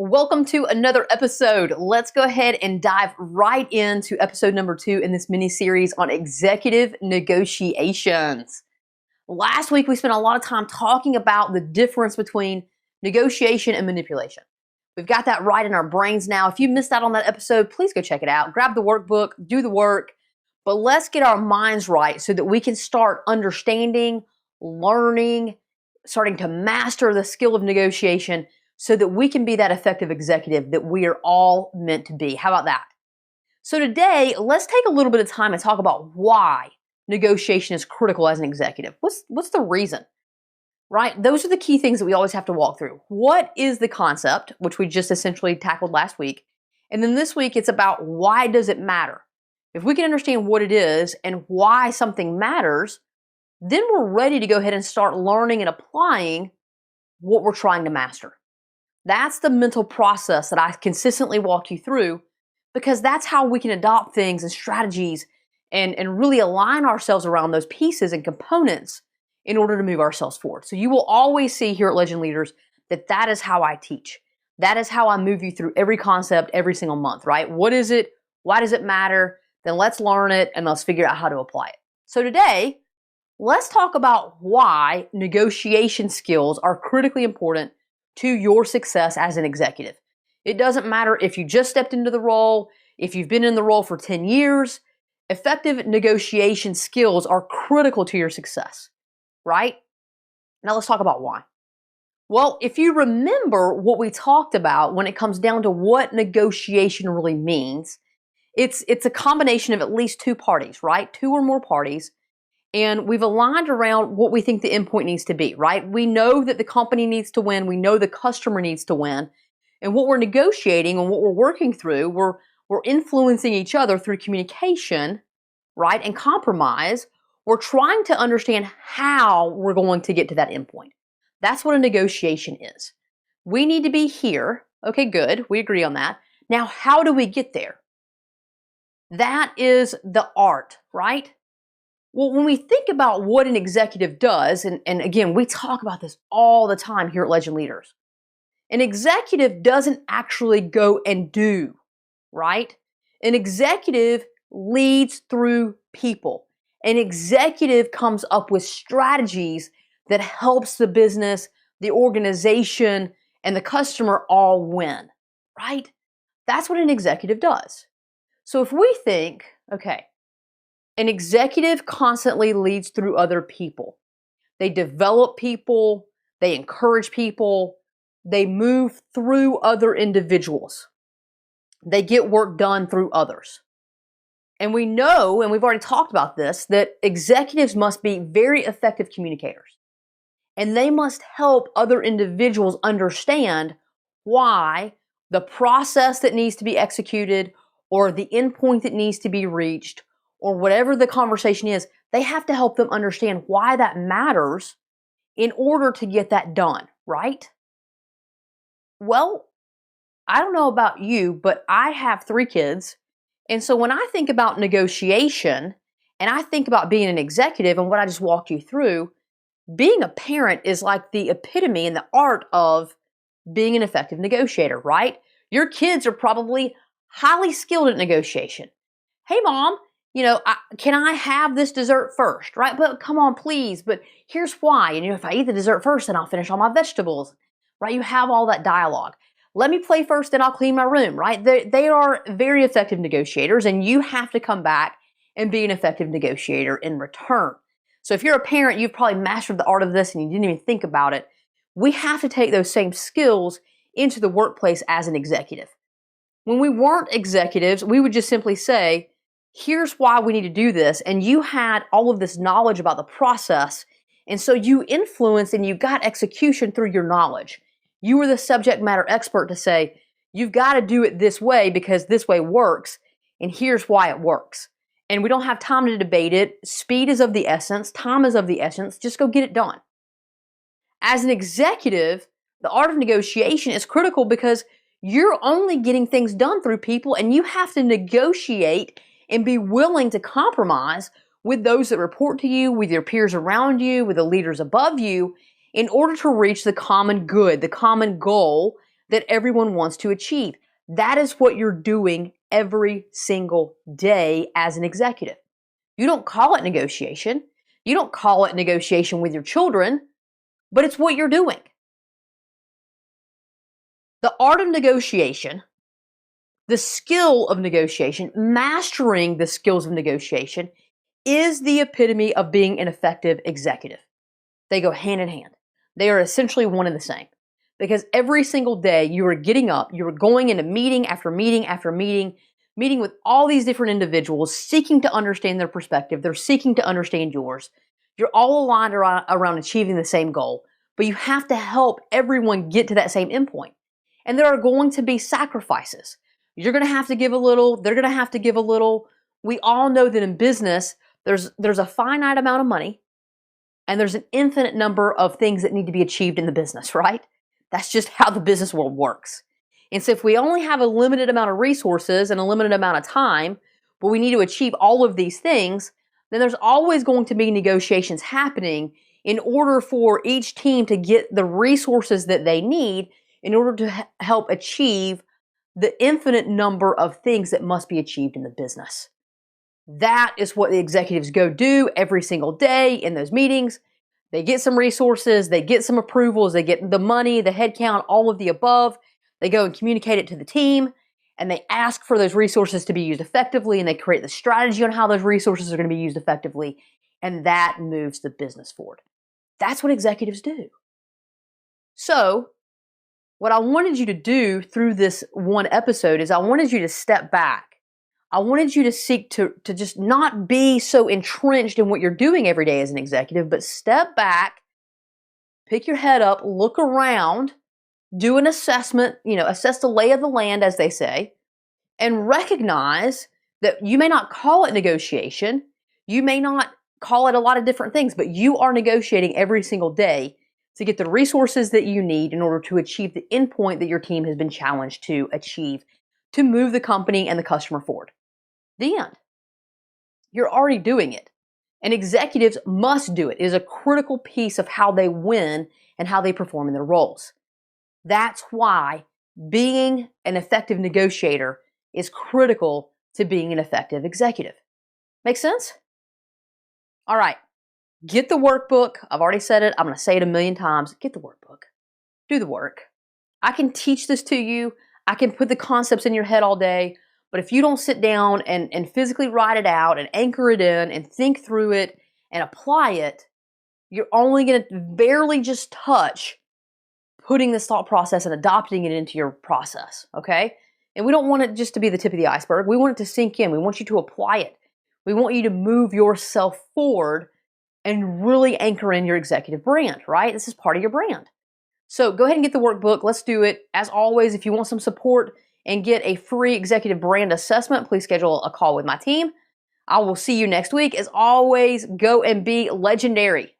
Welcome to another episode. Let's go ahead and dive right into episode number 2 in this mini series on executive negotiations. Last week, we spent a lot of time talking about the difference between negotiation and manipulation. We've got that right in our brains now. If you missed out on that episode, please go check it out. Grab the workbook, do the work, but let's get our minds right so that we can start understanding, learning, starting to master the skill of negotiation so that we can be that effective executive that we are all meant to be. How about that? So today, let's take a little bit of time and talk about why negotiation is critical as an executive. What's the reason? Right? Those are the key things that we always have to walk through. What is the concept, which we just essentially tackled last week? And then this week, it's about why does it matter? If we can understand what it is and why something matters, then we're ready to go ahead and start learning and applying what we're trying to master. That's the mental process that I consistently walk you through, because that's how we can adopt things and strategies and really align ourselves around those pieces and components in order to move ourselves forward. So you will always see here at Legend Leaders that is how I teach. That is how I move you through every concept every single month, right? What is it? Why does it matter? Then let's learn it and let's figure out how to apply it. So today, let's talk about why negotiation skills are critically important to your success as an executive. It doesn't matter if you just stepped into the role, if you've been in the role for 10 years, effective negotiation skills are critical to your success, right? Now let's talk about why. Well, if you remember what we talked about when it comes down to what negotiation really means, it's a combination of at least two parties, right? Two or more parties. And we've aligned around what we think the endpoint needs to be, right? We know that the company needs to win. We know the customer needs to win. And what we're negotiating and what we're working through, we're influencing each other through communication, right? And compromise. We're trying to understand how we're going to get to that endpoint. That's what a negotiation is. We need to be here. Okay, good. We agree on that. Now, how do we get there? That is the art, right? Well, when we think about what an executive does, and again, we talk about this all the time here at Legend Leaders, an executive doesn't actually go and do, right? An executive leads through people. An executive comes up with strategies that helps the business, the organization, and the customer all win, right? That's what an executive does. So if we think, okay, an executive constantly leads through other people. They develop people, they encourage people, they move through other individuals. They get work done through others. And we know, and we've already talked about this, that executives must be very effective communicators. And they must help other individuals understand why the process that needs to be executed or the endpoint that needs to be reached or whatever the conversation is, they have to help them understand why that matters in order to get that done, right? Well, I don't know about you, but I have 3 kids. And so when I think about negotiation and I think about being an executive and what I just walked you through, being a parent is like the epitome and the art of being an effective negotiator, right? Your kids are probably highly skilled at negotiation. Hey, Mom, can I have this dessert first, right? But come on, please. But here's why. And if I eat the dessert first, then I'll finish all my vegetables, right? You have all that dialogue. Let me play first, then I'll clean my room, right? They are very effective negotiators, and you have to come back and be an effective negotiator in return. So if you're a parent, you've probably mastered the art of this and you didn't even think about it. We have to take those same skills into the workplace as an executive. When we weren't executives, we would just simply say, here's why we need to do this. And you had all of this knowledge about the process. And so you influenced and you got execution through your knowledge. You were the subject matter expert to say, you've got to do it this way because this way works. And here's why it works. And we don't have time to debate it. Speed is of the essence. Time is of the essence. Just go get it done. As an executive, the art of negotiation is critical because you're only getting things done through people, and you have to negotiate and be willing to compromise with those that report to you, with your peers around you, with the leaders above you, in order to reach the common good, the common goal that everyone wants to achieve. That is what you're doing every single day as an executive. You don't call it negotiation. You don't call it negotiation with your children, but it's what you're doing. The art of negotiation, the skill of negotiation, mastering the skills of negotiation is the epitome of being an effective executive. They go hand in hand. They are essentially one and the same. Because every single day you are getting up, you are going into meeting after meeting after meeting, meeting with all these different individuals, seeking to understand their perspective. They're seeking to understand yours. You're all aligned around achieving the same goal, but you have to help everyone get to that same endpoint. And there are going to be sacrifices. You're going to have to give a little. They're going to have to give a little. We all know that in business, there's a finite amount of money, and there's an infinite number of things that need to be achieved in the business, right? That's just how the business world works. And so if we only have a limited amount of resources and a limited amount of time, but we need to achieve all of these things, then there's always going to be negotiations happening in order for each team to get the resources that they need in order to help achieve the infinite number of things that must be achieved in the business. That is what the executives go do every single day in those meetings. They get some resources, they get some approvals, they get the money, the headcount, all of the above. They go and communicate it to the team, and they ask for those resources to be used effectively, and they create the strategy on how those resources are going to be used effectively, and that moves the business forward. That's what executives do. So, what I wanted you to do through this one episode is I wanted you to step back. I wanted you to seek to just not be so entrenched in what you're doing every day as an executive, but step back, pick your head up, look around, do an assessment, assess the lay of the land, as they say, and recognize that you may not call it negotiation. You may not call it a lot of different things, but you are negotiating every single day to get the resources that you need in order to achieve the endpoint that your team has been challenged to achieve to move the company and the customer forward. The end. You're already doing it. And executives must do it. It is a critical piece of how they win and how they perform in their roles. That's why being an effective negotiator is critical to being an effective executive. Make sense? All right. Get the workbook. I've already said it. I'm going to say it a million times. Get the workbook. Do the work. I can teach this to you. I can put the concepts in your head all day. But if you don't sit down and physically write it out and anchor it in and think through it and apply it, you're only going to barely just touch putting this thought process and adopting it into your process, okay? And we don't want it just to be the tip of the iceberg. We want it to sink in. We want you to apply it. We want you to move yourself forward and really anchor in your executive brand, right? This is part of your brand. So go ahead and get the workbook. Let's do it. As always, if you want some support and get a free executive brand assessment, please schedule a call with my team. I will see you next week. As always, go and be legendary.